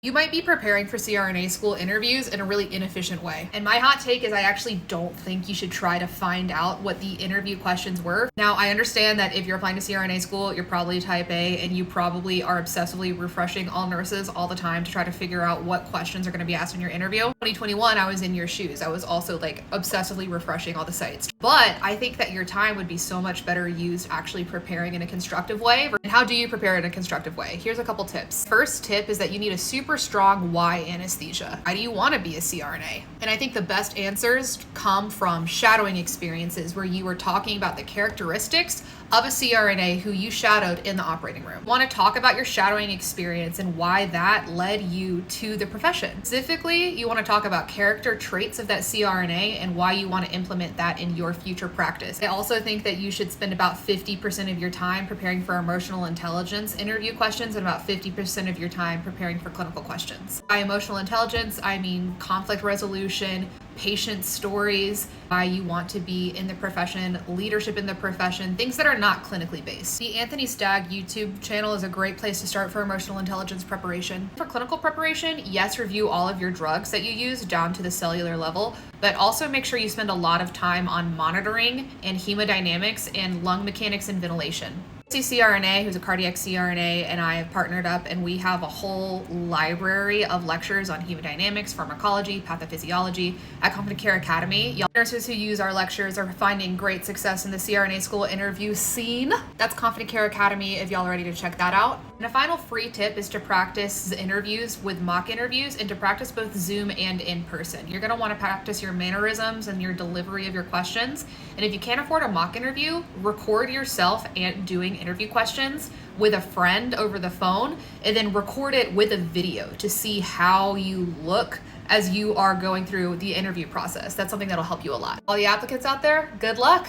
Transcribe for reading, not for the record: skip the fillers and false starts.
You might be preparing for CRNA school interviews in a really inefficient way. And my hot take is I actually don't think you should try to find out what the interview questions were. Now, I understand that if you're applying to CRNA school, you're probably type A and you probably are obsessively refreshing all nurses all the time to try to figure out what questions are going to be asked in your interview. 2021, I was in your shoes. I was also like obsessively refreshing all the sites. But I think that your time would be so much better used actually preparing in a constructive way. And how do you prepare in a constructive way? Here's a couple tips. First tip is that you need a super strong why anesthesia. Why do you want to be a CRNA? And I think the best answers come from shadowing experiences where you were talking about the characteristics of a CRNA who you shadowed in the operating room. You want to talk about your shadowing experience and why that led you to the profession. Specifically, you want to talk about character traits of that CRNA and why you want to implement that in your future practice. I also think that you should spend about 50% of your time preparing for emotional intelligence interview questions and about 50% of your time preparing for clinical questions. By emotional intelligence, I mean conflict resolution, patient stories, why you want to be in the profession, leadership in the profession, things that are not clinically based. The Anthony Stagg YouTube channel is a great place to start for emotional intelligence preparation. For clinical preparation, yes, review all of your drugs that you use down to the cellular level, but also make sure you spend a lot of time on monitoring and hemodynamics and lung mechanics and ventilation. CRNA, who's a cardiac CRNA, and I have partnered up, and we have a whole library of lectures on hemodynamics, pharmacology, pathophysiology at Confident Care Academy. Y'all nurses who use our lectures are finding great success in the CRNA school interview scene. That's Confident Care Academy if y'all are ready to check that out. And a final free tip is to practice interviews with mock interviews and to practice both Zoom and in person. You're going to want to practice your mannerisms and your delivery of your questions. And if you can't afford a mock interview, record yourself and doing interview questions with a friend over the phone and then record it with a video to see how you look as you are going through the interview process. That's something that'll help you a lot. All the applicants out there, good luck.